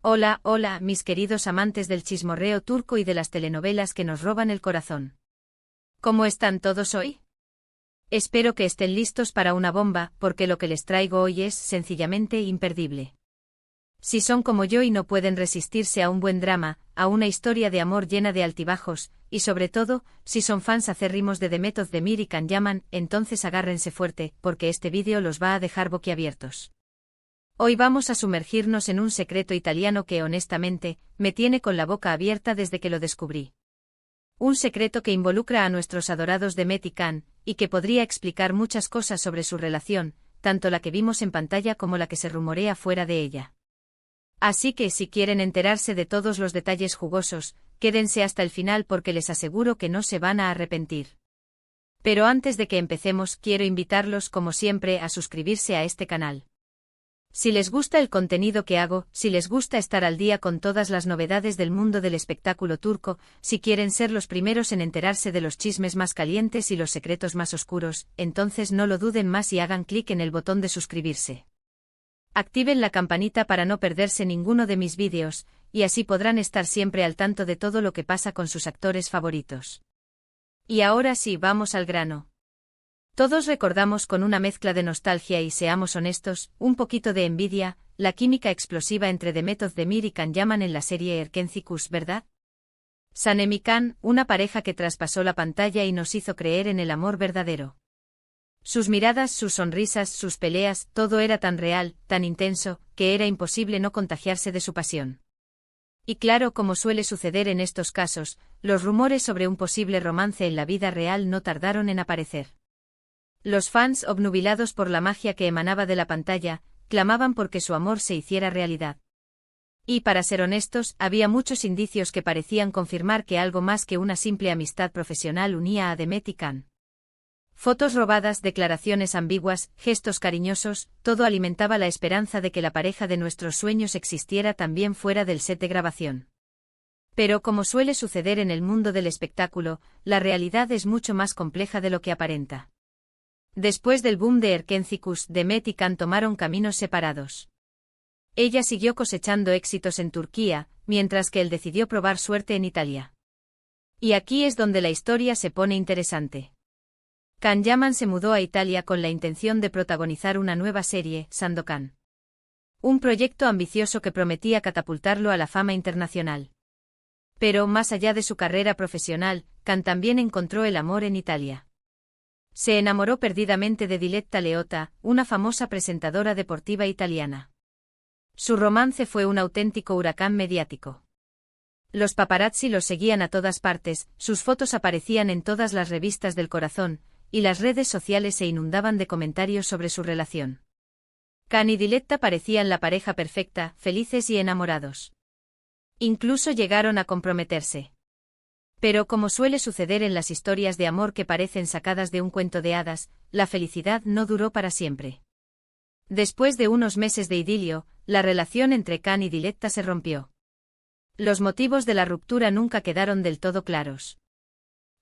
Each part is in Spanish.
Hola, hola, mis queridos amantes del chismorreo turco y de las telenovelas que nos roban el corazón. ¿Cómo están todos hoy? Espero que estén listos para una bomba, porque lo que les traigo hoy es, sencillamente, imperdible. Si son como yo y no pueden resistirse a un buen drama, a una historia de amor llena de altibajos, y sobre todo, si son fans acérrimos de Demet Özdemir y Can Yaman, entonces agárrense fuerte, porque este vídeo los va a dejar boquiabiertos. Hoy vamos a sumergirnos en un secreto italiano que honestamente, me tiene con la boca abierta desde que lo descubrí. Un secreto que involucra a nuestros adorados Demet y Can, y que podría explicar muchas cosas sobre su relación, tanto la que vimos en pantalla como la que se rumorea fuera de ella. Así que si quieren enterarse de todos los detalles jugosos, quédense hasta el final porque les aseguro que no se van a arrepentir. Pero antes de que empecemos, quiero invitarlos como siempre a suscribirse a este canal. Si les gusta el contenido que hago, si les gusta estar al día con todas las novedades del mundo del espectáculo turco, si quieren ser los primeros en enterarse de los chismes más calientes y los secretos más oscuros, entonces no lo duden más y hagan clic en el botón de suscribirse. Activen la campanita para no perderse ninguno de mis vídeos, y así podrán estar siempre al tanto de todo lo que pasa con sus actores favoritos. Y ahora sí, vamos al grano. Todos recordamos con una mezcla de nostalgia y, seamos honestos, un poquito de envidia, la química explosiva entre Demet Özdemir y Can Yaman en la serie Erkenci, ¿verdad? Sanem y Can, una pareja que traspasó la pantalla y nos hizo creer en el amor verdadero. Sus miradas, sus sonrisas, sus peleas, todo era tan real, tan intenso, que era imposible no contagiarse de su pasión. Y claro, como suele suceder en estos casos, los rumores sobre un posible romance en la vida real no tardaron en aparecer. Los fans, obnubilados por la magia que emanaba de la pantalla, clamaban porque su amor se hiciera realidad. Y para ser honestos, había muchos indicios que parecían confirmar que algo más que una simple amistad profesional unía a Demet y Can. Fotos robadas, declaraciones ambiguas, gestos cariñosos, todo alimentaba la esperanza de que la pareja de nuestros sueños existiera también fuera del set de grabación. Pero como suele suceder en el mundo del espectáculo, la realidad es mucho más compleja de lo que aparenta. Después del boom de Erkenci, Demet y Can tomaron caminos separados. Ella siguió cosechando éxitos en Turquía, mientras que él decidió probar suerte en Italia. Y aquí es donde la historia se pone interesante. Can Yaman se mudó a Italia con la intención de protagonizar una nueva serie, Sandokan. Un proyecto ambicioso que prometía catapultarlo a la fama internacional. Pero más allá de su carrera profesional, Can también encontró el amor en Italia. Se enamoró perdidamente de Diletta Leotta, una famosa presentadora deportiva italiana. Su romance fue un auténtico huracán mediático. Los paparazzi los seguían a todas partes, sus fotos aparecían en todas las revistas del corazón, y las redes sociales se inundaban de comentarios sobre su relación. Can y Diletta parecían la pareja perfecta, felices y enamorados. Incluso llegaron a comprometerse. Pero como suele suceder en las historias de amor que parecen sacadas de un cuento de hadas, la felicidad no duró para siempre. Después de unos meses de idilio, la relación entre Can y Diletta se rompió. Los motivos de la ruptura nunca quedaron del todo claros.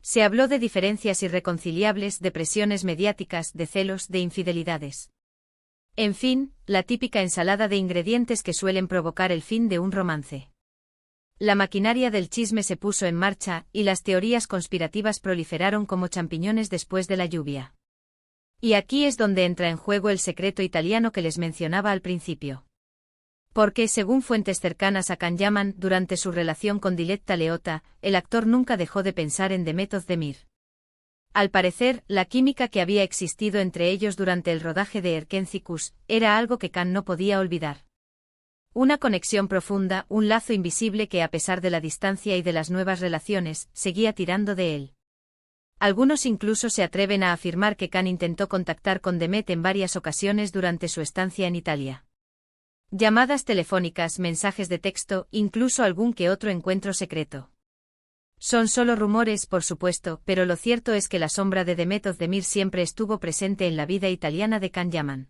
Se habló de diferencias irreconciliables, de presiones mediáticas, de celos, de infidelidades. En fin, la típica ensalada de ingredientes que suelen provocar el fin de un romance. La maquinaria del chisme se puso en marcha, y las teorías conspirativas proliferaron como champiñones después de la lluvia. Y aquí es donde entra en juego el secreto italiano que les mencionaba al principio. Porque, según fuentes cercanas a Can Yaman, durante su relación con Diletta Leotta, el actor nunca dejó de pensar en Demet Özdemir. Al parecer, la química que había existido entre ellos durante el rodaje de Erkenci era algo que Can no podía olvidar. Una conexión profunda, un lazo invisible que a pesar de la distancia y de las nuevas relaciones, seguía tirando de él. Algunos incluso se atreven a afirmar que Can intentó contactar con Demet en varias ocasiones durante su estancia en Italia. Llamadas telefónicas, mensajes de texto, incluso algún que otro encuentro secreto. Son solo rumores, por supuesto, pero lo cierto es que la sombra de Demet Özdemir siempre estuvo presente en la vida italiana de Can Yaman.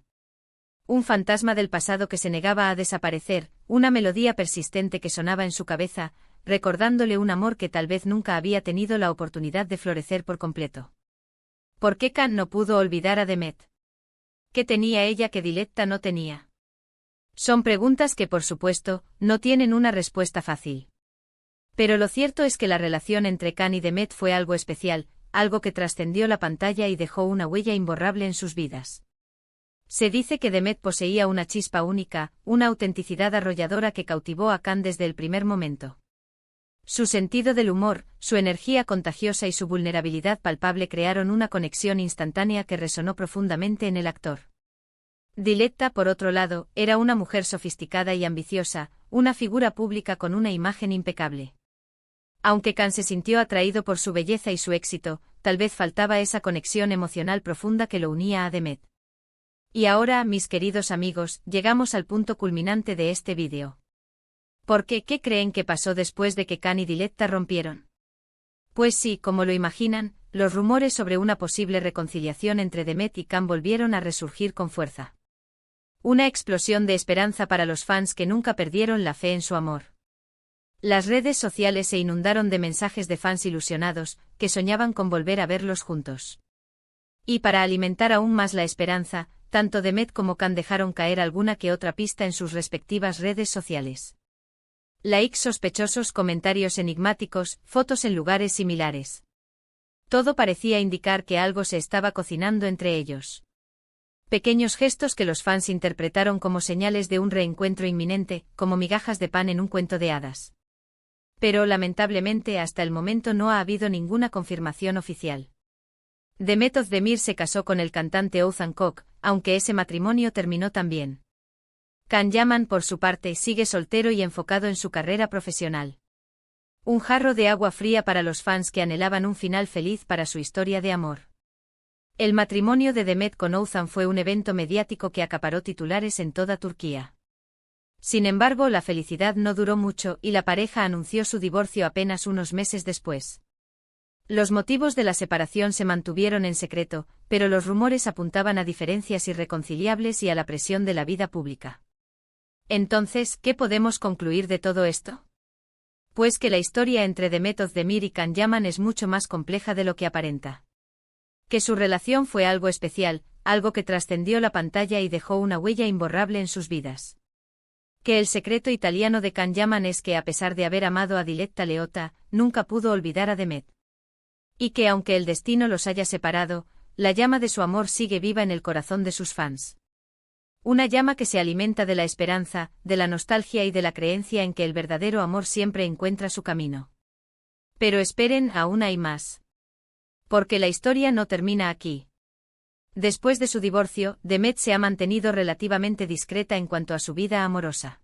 Un fantasma del pasado que se negaba a desaparecer, una melodía persistente que sonaba en su cabeza, recordándole un amor que tal vez nunca había tenido la oportunidad de florecer por completo. ¿Por qué Can no pudo olvidar a Demet? ¿Qué tenía ella que Diletta no tenía? Son preguntas que, por supuesto, no tienen una respuesta fácil. Pero lo cierto es que la relación entre Khan y Demet fue algo especial, algo que trascendió la pantalla y dejó una huella imborrable en sus vidas. Se dice que Demet poseía una chispa única, una autenticidad arrolladora que cautivó a Khan desde el primer momento. Su sentido del humor, su energía contagiosa y su vulnerabilidad palpable crearon una conexión instantánea que resonó profundamente en el actor. Diletta, por otro lado, era una mujer sofisticada y ambiciosa, una figura pública con una imagen impecable. Aunque Khan se sintió atraído por su belleza y su éxito, tal vez faltaba esa conexión emocional profunda que lo unía a Demet. Y ahora, mis queridos amigos, llegamos al punto culminante de este vídeo. ¿Por qué? ¿Qué creen que pasó después de que Khan y Diletta rompieron? Pues sí, como lo imaginan, los rumores sobre una posible reconciliación entre Demet y Khan volvieron a resurgir con fuerza. Una explosión de esperanza para los fans que nunca perdieron la fe en su amor. Las redes sociales se inundaron de mensajes de fans ilusionados, que soñaban con volver a verlos juntos. Y para alimentar aún más la esperanza, tanto Demet como Khan dejaron caer alguna que otra pista en sus respectivas redes sociales. Likes sospechosos, comentarios enigmáticos, fotos en lugares similares. Todo parecía indicar que algo se estaba cocinando entre ellos. Pequeños gestos que los fans interpretaron como señales de un reencuentro inminente, como migajas de pan en un cuento de hadas. Pero lamentablemente hasta el momento no ha habido ninguna confirmación oficial. Demet Özdemir se casó con el cantante Oğuzhan Koç, aunque ese matrimonio terminó también. Can Yaman, por su parte, sigue soltero y enfocado en su carrera profesional. Un jarro de agua fría para los fans que anhelaban un final feliz para su historia de amor. El matrimonio de Demet con Oğuzhan fue un evento mediático que acaparó titulares en toda Turquía. Sin embargo, la felicidad no duró mucho y la pareja anunció su divorcio apenas unos meses después. Los motivos de la separación se mantuvieron en secreto, pero los rumores apuntaban a diferencias irreconciliables y a la presión de la vida pública. Entonces, ¿qué podemos concluir de todo esto? Pues que la historia entre Demet Özdemir y Can Yaman es mucho más compleja de lo que aparenta. Que su relación fue algo especial, algo que trascendió la pantalla y dejó una huella imborrable en sus vidas. Que el secreto italiano de Can Yaman es que a pesar de haber amado a Diletta Leotta, nunca pudo olvidar a Demet. Y que aunque el destino los haya separado, la llama de su amor sigue viva en el corazón de sus fans. Una llama que se alimenta de la esperanza, de la nostalgia y de la creencia en que el verdadero amor siempre encuentra su camino. Pero esperen, aún hay más. Porque la historia no termina aquí. Después de su divorcio, Demet se ha mantenido relativamente discreta en cuanto a su vida amorosa.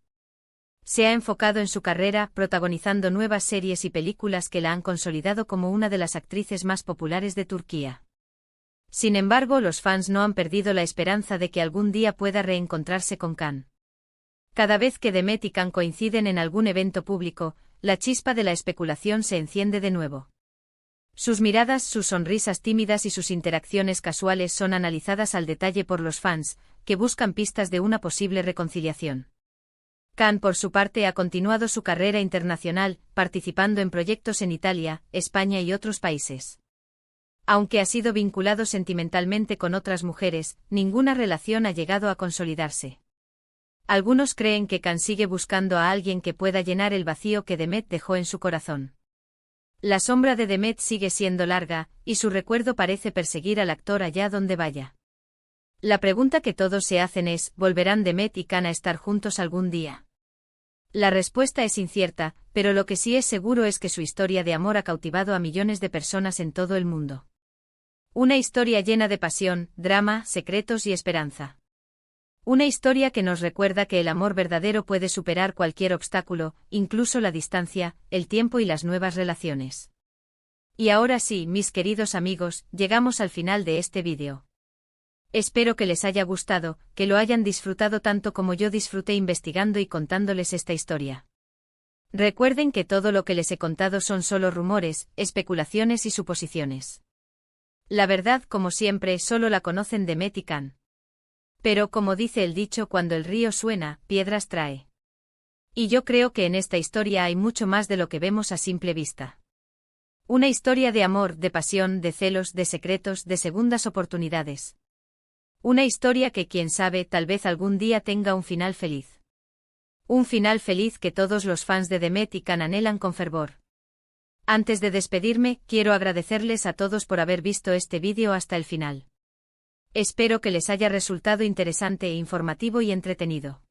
Se ha enfocado en su carrera, protagonizando nuevas series y películas que la han consolidado como una de las actrices más populares de Turquía. Sin embargo, los fans no han perdido la esperanza de que algún día pueda reencontrarse con Can. Cada vez que Demet y Can coinciden en algún evento público, la chispa de la especulación se enciende de nuevo. Sus miradas, sus sonrisas tímidas y sus interacciones casuales son analizadas al detalle por los fans, que buscan pistas de una posible reconciliación. Can, por su parte, ha continuado su carrera internacional, participando en proyectos en Italia, España y otros países. Aunque ha sido vinculado sentimentalmente con otras mujeres, ninguna relación ha llegado a consolidarse. Algunos creen que Can sigue buscando a alguien que pueda llenar el vacío que Demet dejó en su corazón. La sombra de Demet sigue siendo larga, y su recuerdo parece perseguir al actor allá donde vaya. La pregunta que todos se hacen es, ¿volverán Demet y Can a estar juntos algún día? La respuesta es incierta, pero lo que sí es seguro es que su historia de amor ha cautivado a millones de personas en todo el mundo. Una historia llena de pasión, drama, secretos y esperanza. Una historia que nos recuerda que el amor verdadero puede superar cualquier obstáculo, incluso la distancia, el tiempo y las nuevas relaciones. Y ahora sí, mis queridos amigos, llegamos al final de este vídeo. Espero que les haya gustado, que lo hayan disfrutado tanto como yo disfruté investigando y contándoles esta historia. Recuerden que todo lo que les he contado son solo rumores, especulaciones y suposiciones. La verdad, como siempre, solo la conocen Demet y Can. Pero como dice el dicho, cuando el río suena, piedras trae. Y yo creo que en esta historia hay mucho más de lo que vemos a simple vista. Una historia de amor, de pasión, de celos, de secretos, de segundas oportunidades. Una historia que, quién sabe, tal vez algún día tenga un final feliz. Un final feliz que todos los fans de Demet y Can anhelan con fervor. Antes de despedirme, quiero agradecerles a todos por haber visto este vídeo hasta el final. Espero que les haya resultado interesante e informativo y entretenido.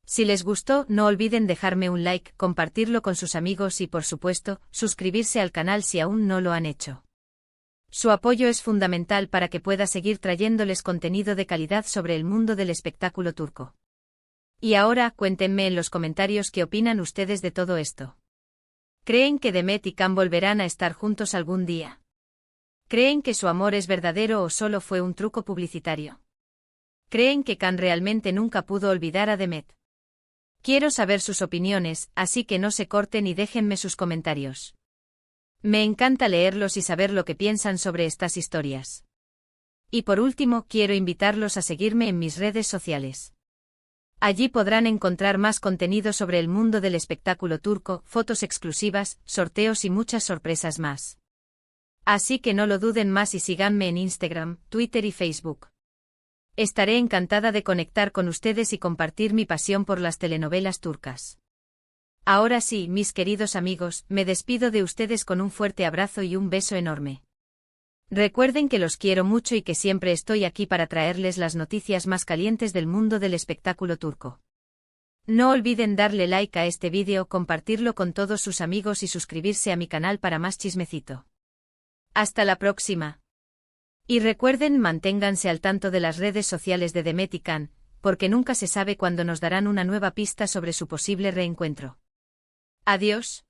Si les gustó, no olviden dejarme un like, compartirlo con sus amigos y, por supuesto, suscribirse al canal si aún no lo han hecho. Su apoyo es fundamental para que pueda seguir trayéndoles contenido de calidad sobre el mundo del espectáculo turco. Y ahora, cuéntenme en los comentarios qué opinan ustedes de todo esto. ¿Creen que Demet y Can volverán a estar juntos algún día? ¿Creen que su amor es verdadero o solo fue un truco publicitario? ¿Creen que Can realmente nunca pudo olvidar a Demet? Quiero saber sus opiniones, así que no se corten y déjenme sus comentarios. Me encanta leerlos y saber lo que piensan sobre estas historias. Y por último, quiero invitarlos a seguirme en mis redes sociales. Allí podrán encontrar más contenido sobre el mundo del espectáculo turco, fotos exclusivas, sorteos y muchas sorpresas más. Así que no lo duden más y síganme en Instagram, Twitter y Facebook. Estaré encantada de conectar con ustedes y compartir mi pasión por las telenovelas turcas. Ahora sí, mis queridos amigos, me despido de ustedes con un fuerte abrazo y un beso enorme. Recuerden que los quiero mucho y que siempre estoy aquí para traerles las noticias más calientes del mundo del espectáculo turco. No olviden darle like a este vídeo, compartirlo con todos sus amigos y suscribirse a mi canal para más chismecito. Hasta la próxima. Y recuerden, manténganse al tanto de las redes sociales de Demet y Can, porque nunca se sabe cuándo nos darán una nueva pista sobre su posible reencuentro. Adiós.